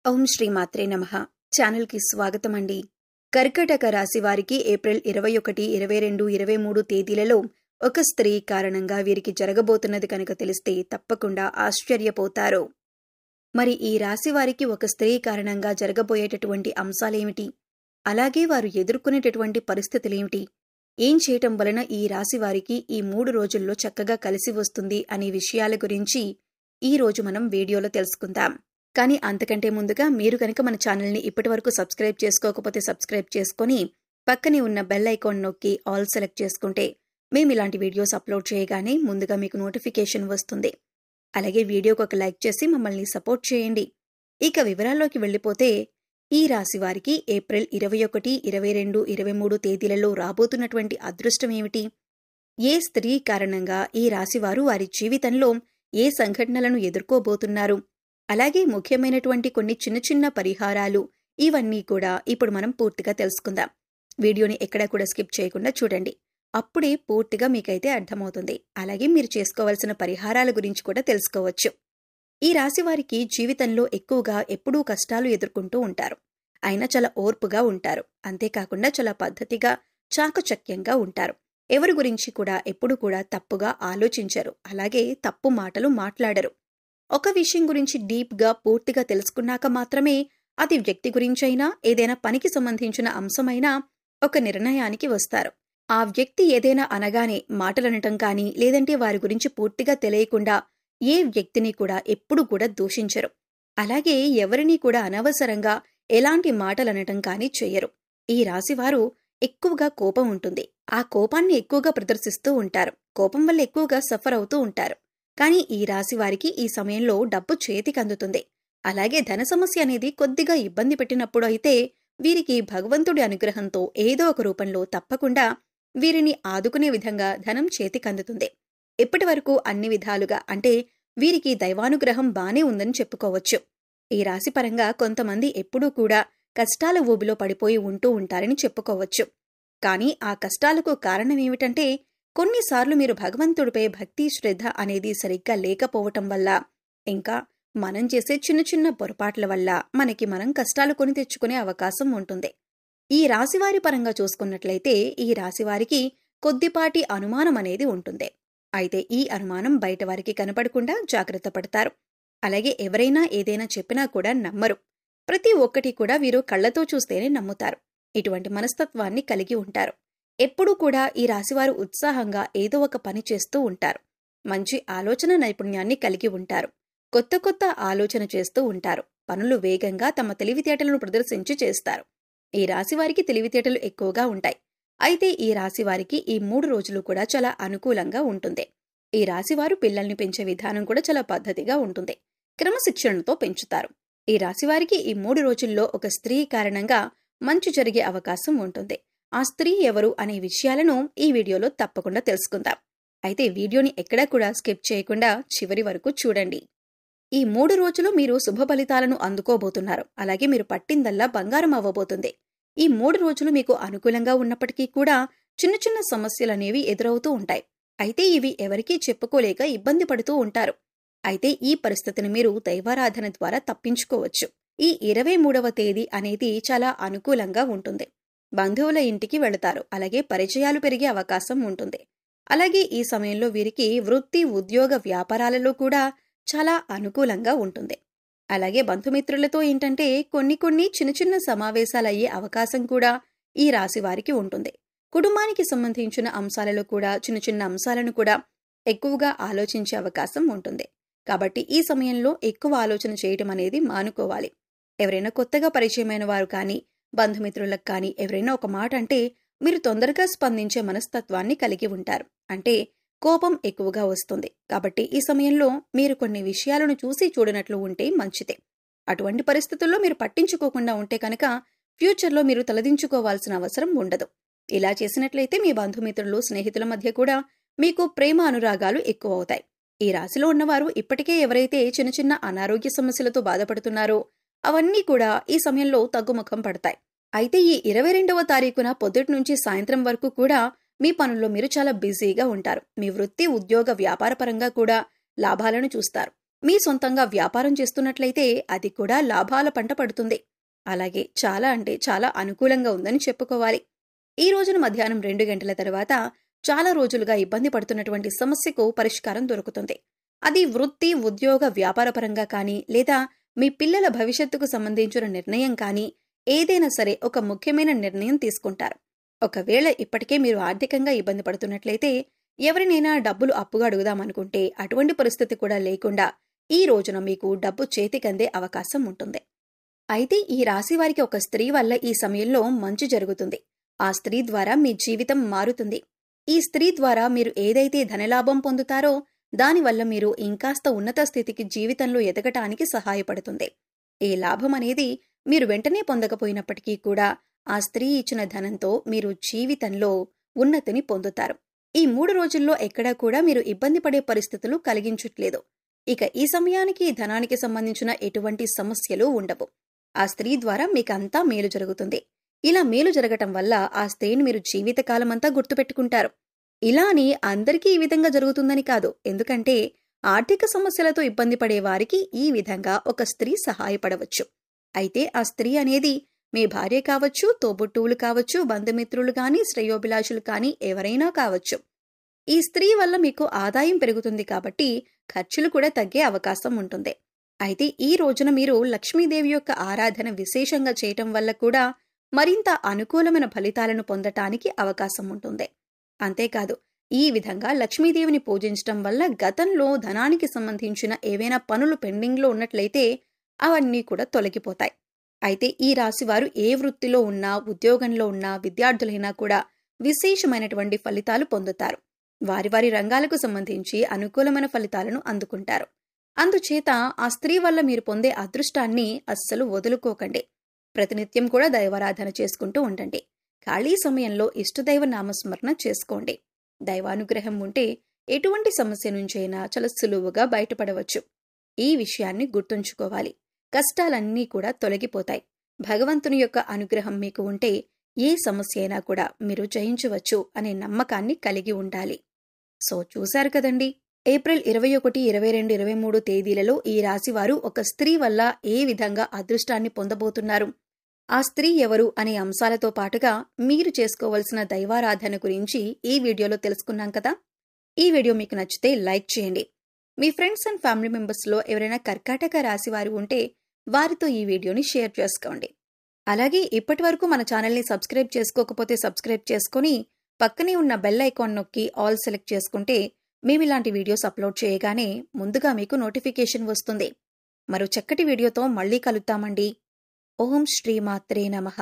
ఓం శ్రీ మాత్రే నమః. ఛానల్కి స్వాగతం అండి. కర్కాటక రాశి వారికి ఏప్రిల్ 21, 22, 23 తేదీలలో ఒక స్త్రీ కారణంగా వీరికి జరగబోతున్నది కనుక తెలిస్తే తప్పకుండా ఆశ్చర్యపోతారు. మరి ఈ రాశి వారికి ఒక స్త్రీ కారణంగా జరగబోయేటటువంటి అంశాలేమిటి? అలాగే వారు ఎదుర్కొనేటటువంటి పరిస్థితులేమిటి? ఏం చేయటం వలన ఈ రాశి వారికి ఈ 3 రోజుల్లో చక్కగా కలిసి వస్తుంది అనే విషయాల గురించి ఈ రోజు మనం వీడియోలో తెలుసుకుందాం. కానీ అంతకంటే ముందుగా మీరు కనుక మన ఛానల్ని ఇప్పటివరకు సబ్స్క్రైబ్ చేసుకోకపోతే సబ్స్క్రైబ్ చేసుకొని పక్కనే ఉన్న బెల్ ఐకాన్ నొక్కి ఆల్ సెలెక్ట్ చేసుకుంటే మేము ఇలాంటి వీడియోస్ అప్లోడ్ చేయగానే ముందుగా మీకు నోటిఫికేషన్ వస్తుంది. అలాగే వీడియోకి ఒక లైక్ చేసి మమ్మల్ని సపోర్ట్ చేయండి. ఇక వివరాల్లోకి వెళ్ళిపోతే ఈ రాశి వారికి ఏప్రిల్ 21, 22, 23 తేదీలలో రాబోతున్నటువంటి అదృష్టం ఏమిటి? ఏ స్త్రీ కారణంగా ఈ రాశివారు వారి జీవితంలో ఏ సంఘటనలను ఎదుర్కోబోతున్నారు? అలాగే ముఖ్యమైనటువంటి కొన్ని చిన్న చిన్న పరిహారాలు ఇవన్నీ కూడా ఇప్పుడు మనం పూర్తిగా తెలుసుకుందాం. వీడియోని ఎక్కడా కూడా స్కిప్ చేయకుండా చూడండి. అప్పుడే పూర్తిగా మీకైతే అర్థమవుతుంది. అలాగే మీరు చేసుకోవాల్సిన పరిహారాల గురించి కూడా తెలుసుకోవచ్చు. ఈ రాశి వారికి జీవితంలో ఎక్కువగా ఎప్పుడూ కష్టాలు ఎదుర్కొంటూ ఉంటారు. అయినా చాలా ఓర్పుగా ఉంటారు. అంతేకాకుండా చాలా పద్ధతిగా చాకచక్యంగా ఉంటారు. ఎవరి గురించి కూడా ఎప్పుడు కూడా తప్పుగా ఆలోచించరు. అలాగే తప్పు మాటలు మాట్లాడరు. ఒక విషయం గురించి డీప్గా పూర్తిగా తెలుసుకున్నాక మాత్రమే అది వ్యక్తి గురించైనా ఏదైనా పనికి సంబంధించిన అంశమైనా ఒక నిర్ణయానికి వస్తారు. ఆ వ్యక్తి ఏదైనా అనగానే మాటలనటం కానీ లేదంటే వారి గురించి పూర్తిగా తెలియకుండా ఏ వ్యక్తిని కూడా ఎప్పుడు కూడా దూషించరు. అలాగే ఎవరినీ కూడా అనవసరంగా ఎలాంటి మాటలనటం కానీ చెయ్యరు. ఈ రాశివారు ఎక్కువగా కోపం ఉంటుంది. ఆ కోపాన్ని ఎక్కువగా ప్రదర్శిస్తూ ఉంటారు. కోపం వల్ల ఎక్కువగా సఫర్ అవుతూ ఉంటారు. కానీ ఈ రాశి వారికి ఈ సమయంలో డబ్బు చేతికి అందుతుంది. అలాగే ధన సమస్య అనేది కొద్దిగా ఇబ్బంది పెట్టినప్పుడు అయితే వీరికి భగవంతుడి అనుగ్రహంతో ఏదో ఒక రూపంలో తప్పకుండా వీరిని ఆదుకునే విధంగా ధనం చేతికి అందుతుంది. ఇప్పటి వరకు అన్ని విధాలుగా అంటే వీరికి దైవానుగ్రహం బానే ఉందని చెప్పుకోవచ్చు. ఈ రాశి పరంగా కొంతమంది ఎప్పుడూ కూడా కష్టాల ఊబిలో పడిపోయి ఉంటూ ఉంటారని చెప్పుకోవచ్చు. కానీ ఆ కష్టాలకు కారణమేమిటంటే కొన్నిసార్లు మీరు భగవంతుడిపై భక్తి శ్రద్ధ అనేది సరిగ్గా లేకపోవటం వల్ల, ఇంకా మనం చేసే చిన్న చిన్న పొరపాట్ల వల్ల మనం కష్టాలు కొని తెచ్చుకునే అవకాశం ఉంటుంది. ఈ రాశివారి పరంగా చూసుకున్నట్లయితే ఈ రాశివారికి కొద్దిపాటి అనుమానం అనేది ఉంటుంది. అయితే ఈ అనుమానం బయట వారికి కనపడకుండా జాగ్రత్త పడతారు. అలాగే ఎవరైనా ఏదైనా చెప్పినా కూడా నమ్మరు. ప్రతి ఒక్కటి కూడా వీరు కళ్లతో చూస్తేనే నమ్ముతారు. ఇటువంటి మనస్తత్వాన్ని కలిగి ఉంటారు. ఎప్పుడూ కూడా ఈ రాశివారు ఉత్సాహంగా ఏదో ఒక పని చేస్తూ ఉంటారు. మంచి ఆలోచన నైపుణ్యాన్ని కలిగి ఉంటారు. కొత్త కొత్త ఆలోచన చేస్తూ ఉంటారు. పనులు వేగంగా తమ తెలివితేటలను ప్రదర్శించి చేస్తారు. ఈ రాశివారికి తెలివితేటలు ఎక్కువగా ఉంటాయి. అయితే ఈ రాశివారికి ఈ 3 రోజులు కూడా చాలా అనుకూలంగా ఉంటుంది. ఈ రాశివారు పిల్లల్ని పెంచే విధానం కూడా చాలా పద్ధతిగా ఉంటుంది. క్రమశిక్షణతో పెంచుతారు. ఈ రాశివారికి ఈ 3 రోజుల్లో ఒక స్త్రీ కారణంగా మంచి జరిగే అవకాశం ఉంటుంది. ఆ స్త్రీ ఎవరు అనే విషయాలను ఈ వీడియోలో తప్పకుండా తెలుసుకుందాం. అయితే వీడియోని ఎక్కడా కూడా స్కిప్ చేయకుండా చివరి వరకు చూడండి. ఈ 3 రోజులు మీరు శుభ ఫలితాలను అందుకోబోతున్నారు. అలాగే మీరు పట్టిందల్లా బంగారం అవ్వబోతుంది. ఈ 3 రోజులు మీకు అనుకూలంగా ఉన్నప్పటికీ కూడా చిన్న చిన్న సమస్యలనేవి ఎదురవుతూ ఉంటాయి. అయితే ఇవి ఎవరికీ చెప్పుకోలేక ఇబ్బంది పడుతూ ఉంటారు. అయితే ఈ పరిస్థితిని మీరు దైవారాధన ద్వారా తప్పించుకోవచ్చు. ఈ 23వ తేదీ అనేది చాలా అనుకూలంగా ఉంటుంది. బంధువుల ఇంటికి వెళతారు. అలాగే పరిచయాలు పెరిగే అవకాశం ఉంటుంది. అలాగే ఈ సమయంలో వీరికి వృత్తి, ఉద్యోగ, వ్యాపారాలలో కూడా చాలా అనుకూలంగా ఉంటుంది. అలాగే బంధుమిత్రులతో ఏంటంటే కొన్ని చిన్న చిన్న సమావేశాలయ్యే అవకాశం కూడా ఈ రాశి వారికి ఉంటుంది. కుటుంబానికి సంబంధించిన అంశాలలో కూడా చిన్న చిన్న అంశాలను కూడా ఎక్కువగా ఆలోచించే అవకాశం ఉంటుంది. కాబట్టి ఈ సమయంలో ఎక్కువ ఆలోచన చేయటం అనేది మానుకోవాలి. ఎవరైనా కొత్తగా పరిచయమైన వారు కానీ బంధుమిత్రులకు కానీ ఎవరైనా ఒక మాట అంటే మీరు తొందరగా స్పందించే మనస్తత్వాన్ని కలిగి ఉంటారు. అంటే కోపం ఎక్కువగా వస్తుంది. కాబట్టి ఈ సమయంలో మీరు కొన్ని విషయాలను చూసి చూడనట్లు ఉంటే మంచిదే. అటువంటి పరిస్థితుల్లో మీరు పట్టించుకోకుండా ఉంటే కనుక ఫ్యూచర్లో మీరు తలదించుకోవాల్సిన అవసరం ఉండదు. ఇలా చేసినట్లయితే మీ బంధుమిత్రులు, స్నేహితుల మధ్య కూడా మీకు ప్రేమ అనురాగాలు ఎక్కువ అవుతాయి. ఈ రాశిలో ఉన్నవారు ఇప్పటికే ఎవరైతే చిన్న చిన్న అనారోగ్య సమస్యలతో బాధపడుతున్నారో అవన్నీ కూడా ఈ సమయంలో తగ్గుముఖం పడతాయి. అయితే ఈ 22వ తారీఖున పొద్దుటి నుంచి సాయంత్రం వరకు కూడా మీ పనుల్లో మీరు చాలా బిజీగా ఉంటారు. మీ వృత్తి, ఉద్యోగ, వ్యాపార పరంగా కూడా లాభాలను చూస్తారు. మీ సొంతంగా వ్యాపారం చేస్తున్నట్లయితే అది కూడా లాభాల పంట పడుతుంది. అలాగే చాలా అంటే చాలా అనుకూలంగా ఉందని చెప్పుకోవాలి. ఈ రోజున మధ్యాహ్నం 2 గంటల తర్వాత చాలా రోజులుగా ఇబ్బంది పడుతున్నటువంటి సమస్యకు పరిష్కారం దొరుకుతుంది. అది వృత్తి, ఉద్యోగ, వ్యాపారపరంగా కానీ లేదా మీ పిల్లల భవిష్యత్తుకు సంబంధించిన నిర్ణయం కానీ ఏదైనా సరే ఒక ముఖ్యమైన నిర్ణయం తీసుకుంటారు. ఒకవేళ ఇప్పటికే మీరు ఆర్థికంగా ఇబ్బంది పడుతున్నట్లయితే ఎవరినైనా డబ్బులు అప్పుగా అడుగుదామనుకుంటే అటువంటి పరిస్థితి కూడా లేకుండా ఈ రోజున మీకు డబ్బు చేతికందే అవకాశం ఉంటుంది. అయితే ఈ రాశి వారికి ఒక స్త్రీ వల్ల ఈ సమయంలో మంచి జరుగుతుంది. ఆ స్త్రీ ద్వారా మీ జీవితం మారుతుంది. ఈ స్త్రీ ద్వారా మీరు ఏదైతే ధనలాభం పొందుతారో దానివల్ల మీరు ఇంకాస్త ఉన్నత స్థితికి జీవితంలో ఎదగటానికి సహాయపడుతుంది. ఈ లాభం అనేది మీరు వెంటనే పొందకపోయినప్పటికీ కూడా ఆ స్త్రీ ఇచ్చిన ధనంతో మీరు జీవితంలో ఉన్నతిని పొందుతారు. ఈ 3 రోజుల్లో ఎక్కడా కూడా మీరు ఇబ్బంది పడే పరిస్థితులు కలిగించట్లేదు. ఇక ఈ సమయానికి ధనానికి సంబంధించిన ఎటువంటి సమస్యలు ఉండవు. ఆ స్త్రీ ద్వారా మీకంతా మేలు జరుగుతుంది. ఇలా మేలు జరగటం వల్ల ఆ స్త్రీని మీరు జీవితకాలమంతా గుర్తుపెట్టుకుంటారు. ఇలా అని అందరికీ ఈ విధంగా జరుగుతుందని కాదు. ఎందుకంటే ఆర్థిక సమస్యలతో ఇబ్బంది పడే వారికి ఈ విధంగా ఒక స్త్రీ సహాయపడవచ్చు. అయితే ఆ స్త్రీ అనేది మీ భార్య కావచ్చు, తోబుట్టువులు కావచ్చు, బంధుమిత్రులు కానీ, శ్రేయోభిలాషులు కానీ ఎవరైనా కావచ్చు. ఈ స్త్రీ వల్ల మీకు ఆదాయం పెరుగుతుంది కాబట్టి ఖర్చులు కూడా తగ్గే అవకాశం ఉంటుంది. అయితే ఈ రోజున మీరు లక్ష్మీదేవి యొక్క ఆరాధన విశేషంగా చేయటం వల్ల కూడా మరింత అనుకూలమైన ఫలితాలను పొందటానికి అవకాశం ఉంటుంది. అంతేకాదు, ఈ విధంగా లక్ష్మీదేవిని పూజించటం వల్ల గతంలో ధనానికి సంబంధించిన ఏవైనా పనులు పెండింగ్లో ఉన్నట్లయితే అవన్నీ కూడా తొలగిపోతాయి. అయితే ఈ రాశివారు ఏ వృత్తిలో ఉన్నా, ఉద్యోగంలో ఉన్నా, విద్యార్థులైనా కూడా విశేషమైనటువంటి ఫలితాలు పొందుతారు. వారి వారి రంగాలకు సంబంధించి అనుకూలమైన ఫలితాలను అందుకుంటారు. అందుచేత ఆ స్త్రీ వల్ల మీరు పొందే అదృష్టాన్ని అస్సలు వదులుకోకండి. ప్రతినిత్యం కూడా దైవారాధన చేసుకుంటూ ఉండండి. ఖాళీ సమయంలో ఇష్టదైవ నామస్మరణ చేసుకోండి. దైవానుగ్రహం ఉంటే ఎటువంటి సమస్య నుంచైనా చాలా సులువుగా బయటపడవచ్చు. ఈ విషయాన్ని గుర్తుంచుకోవాలి. కష్టాలన్నీ కూడా తొలగిపోతాయి. భగవంతుని యొక్క అనుగ్రహం మీకు ఉంటే ఏ సమస్య అయినా కూడా మీరు జయించవచ్చు అనే నమ్మకాన్ని కలిగి ఉండాలి. సో చూశారు కదండి, ఏప్రిల్ 21, 22, 23 తేదీలలో ఈ రాశివారు ఒక స్త్రీ వల్ల ఏ విధంగా అదృష్టాన్ని పొందబోతున్నారు, ఆ స్త్రీ ఎవరు అనే అంశాలతో పాటుగా మీరు చేసుకోవలసిన దైవారాధన గురించి ఈ వీడియోలో తెలుసుకున్నాం కదా. ఈ వీడియో మీకు నచ్చితే లైక్ చేయండి. మీ ఫ్రెండ్స్ అండ్ ఫ్యామిలీ మెంబర్స్లో ఎవరైనా కర్కాటక రాశివారు ఉంటే వారితో ఈ వీడియోని షేర్ చేసుకోండి. అలాగే ఇప్పటి వరకు మన ఛానల్ని సబ్స్క్రైబ్ చేసుకోకపోతే సబ్స్క్రైబ్ చేసుకుని పక్కనే ఉన్న బెల్ ఐకాన్ నొక్కి ఆల్ సెలెక్ట్ చేసుకుంటే మేము ఇలాంటి వీడియోస్ అప్లోడ్ చేయగానే ముందుగా మీకు నోటిఫికేషన్ వస్తుంది. మరో చక్కటి వీడియోతో మళ్ళీ కలుద్దామండి. ఓం శ్రీమాత్రే నమః.